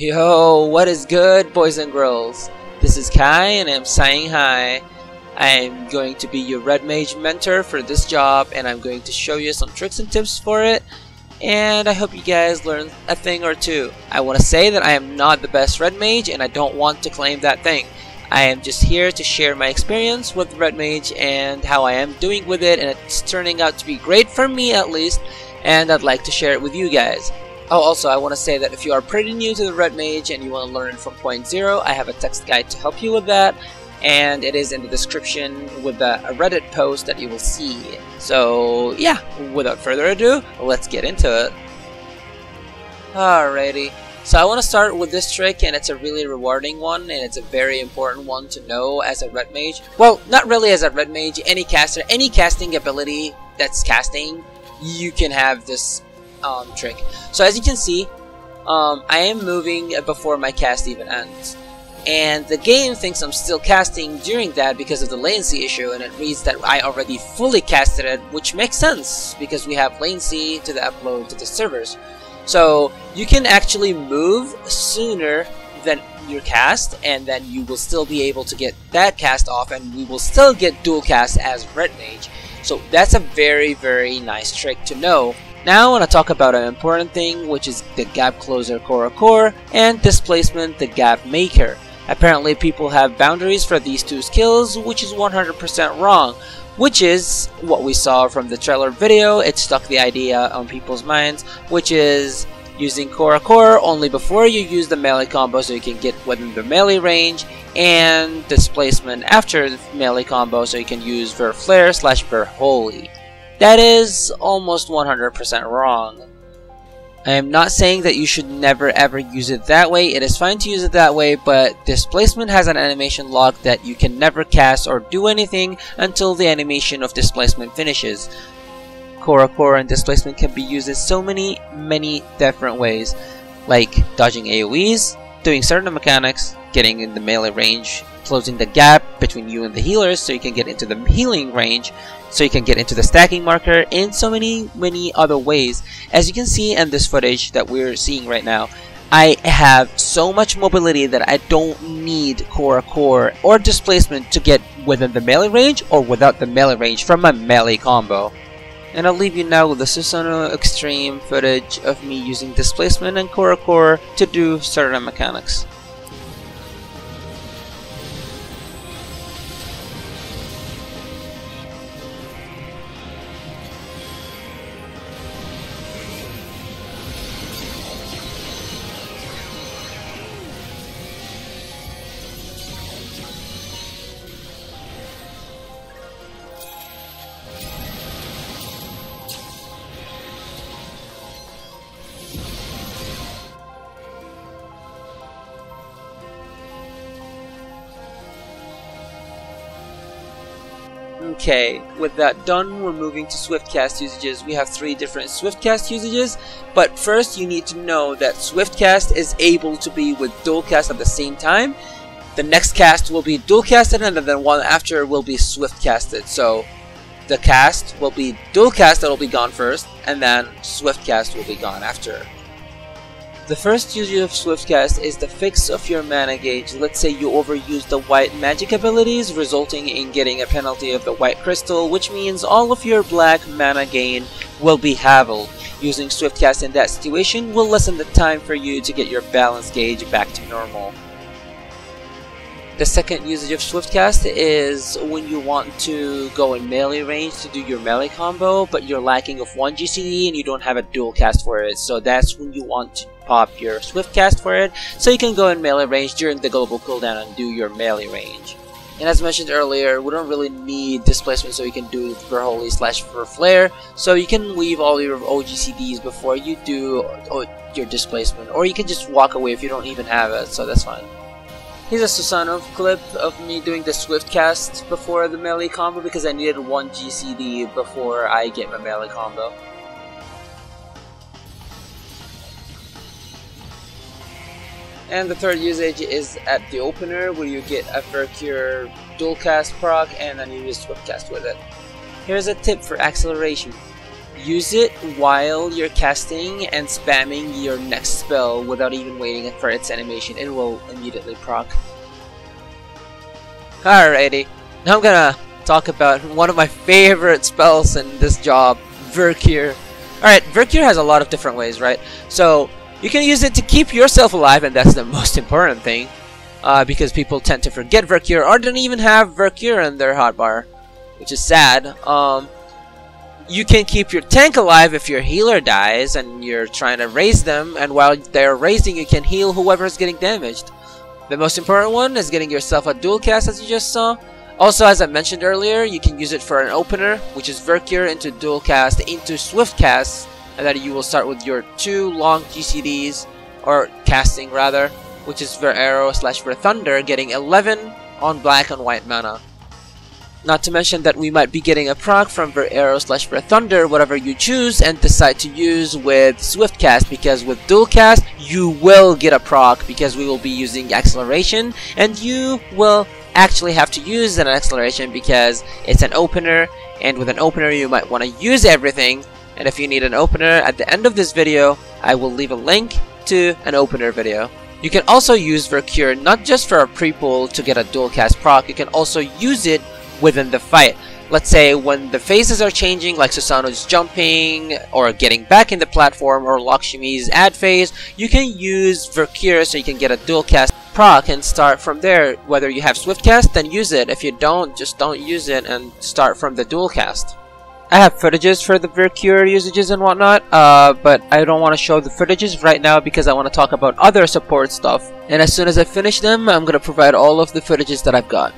Yo, what is good, boys and girls? This is Kai and I'm saying hi. I'm going to be your Red Mage mentor for this job and I'm going to show you some tricks and tips for it. And I hope you guys learn a thing or two. I want to say that I am not the best Red Mage and I don't want to claim that thing. I am just here to share my experience with Red Mage and how I am doing with it, and it's turning out to be great for me at least, and I'd like to share it with you guys. Oh, also, I want to say that if you are pretty new to the Red Mage and you want to learn from point zero, I have a text guide to help you with that, and it is in the description with a Reddit post that you will see. So, yeah, without further ado, let's get into it. Alrighty, so I want to start with this trick, and it's a really rewarding one, and it's a very important one to know as a Red Mage. Well, not really as a Red Mage, any caster, any casting ability that's casting, you can have this trick. So as you can see, I am moving before my cast even ends, and the game thinks I'm still casting during that because of the latency issue, and it reads that I already fully casted it, which makes sense because we have latency to the upload to the servers. So you can actually move sooner than your cast, and then you will still be able to get that cast off, and we will still get dual cast as Red Mage. So that's a very, very nice trick to know. Now I want to talk about an important thing, which is the Gap Closer Core and Displacement the Gap Maker. Apparently people have boundaries for these two skills, which is 100% wrong, which is what we saw from the trailer video. It stuck the idea on people's minds, which is using Core only before you use the melee combo so you can get within the melee range, and Displacement after the melee combo so you can use Verflare / Verholy. That is almost 100% wrong. I am not saying that you should never ever use it that way. It is fine to use it that way, but Displacement has an animation lock that you can never cast or do anything until the animation of Displacement finishes. Core and Displacement can be used in so many different ways, like dodging AoEs, doing certain mechanics, getting in the melee range, closing the gap between you and the healers so you can get into the healing range, so you can get into the stacking marker, in so many other ways. As you can see in this footage that we're seeing right now, I have so much mobility that I don't need Core or Displacement to get within the melee range or without the melee range from my melee combo. And I'll leave you now with the Susanoo Extreme footage of me using Displacement and Core to do certain mechanics. Okay, with that done, we're moving to Swift Cast usages. We have 3 different Swift Cast usages, but first you need to know that Swift Cast is able to be with dual cast at the same time. The next cast will be dual casted, and then the one after will be Swift casted. So the cast will be dual cast, that will be gone first, and then Swift Cast will be gone after. The first usage of Swift Cast is the fix of your mana gauge. Let's say you overuse the white magic abilities, resulting in getting a penalty of the white crystal, which means all of your black mana gain will be halved. Using Swift Cast in that situation will lessen the time for you to get your balance gauge back to normal. The second usage of Swift Cast is when you want to go in melee range to do your melee combo, but you're lacking of 1 GCD and you don't have a dual cast for it. So that's when you want to pop your Swift Cast for it, so you can go in melee range during the global cooldown and do your melee range. And as mentioned earlier, we don't really need Displacement so you can do Verholy / Verflare, so you can leave all your OGCDs before you do your Displacement, or you can just walk away if you don't even have it, so that's fine. Here's a Susanoo clip of me doing the Swift Cast before the melee combo because I needed 1 GCD before I get my melee combo. And the third usage is at the opener, where you get a Vercure dual cast proc and then you use Swift Cast with it. Here's a tip for acceleration. use it while you're casting and spamming your next spell without even waiting for its animation. It will immediately proc. Alrighty, now I'm gonna talk about one of my favorite spells in this job, Vershare. Alright, Vershare has a lot of different ways, right? So you can use it to keep yourself alive, and that's the most important thing, because people tend to forget Vershare or don't even have Vershare in their hotbar, which is sad. You can keep your tank alive if your healer dies and you're trying to raise them, and while they're raising you can heal whoever is getting damaged. The most important one is getting yourself a dual cast, as you just saw. Also, as I mentioned earlier, you can use it for an opener, which is Vershare into dual cast into swift cast, and that you will start with your 2 long GCDs, or casting rather, which is Verarrow / Verthunder, getting 11 on black and white mana. Not to mention that we might be getting a proc from Verarrow / Verthunder, whatever you choose and decide to use with Swift Cast, because with Dual Cast you will get a proc because we will be using Acceleration, and you will actually have to use an Acceleration because it's an opener, and with an opener you might want to use everything. And if you need an opener, at the end of this video I will leave a link to an opener video. You can also use Vershare not just for a pre-pull to get a Dual Cast proc, you can also use it within the fight. Let's say when the phases are changing, like Susanoo's jumping or getting back in the platform, or Lakshmi's ad phase, you can use Vershare so you can get a dual cast proc and start from there. Whether you have swift cast, then use it. If you don't, just don't use it and start from the dual cast. I have footages for the Vershare usages and whatnot, but I don't want to show the footages right now because I want to talk about other support stuff. And as soon as I finish them, I'm going to provide all of the footages that I've got.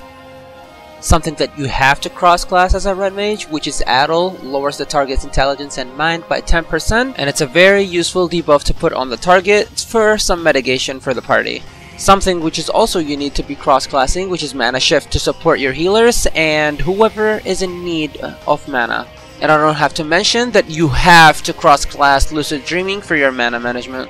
Something that you have to cross-class as a red mage, which is Addle, lowers the target's intelligence and mind by 10%, and it's a very useful debuff to put on the target for some mitigation for the party. Something which is also you need to be cross-classing, which is Mana Shift to support your healers and whoever is in need of mana. And I don't have to mention that you have to cross-class Lucid Dreaming for your mana management.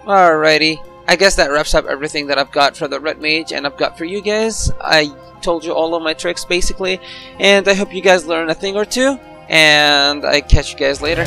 Alrighty, I guess that wraps up everything that I've got for the Red Mage and I've got for you guys. I told you all of my tricks basically, and I hope you guys learn a thing or two, and I catch you guys later.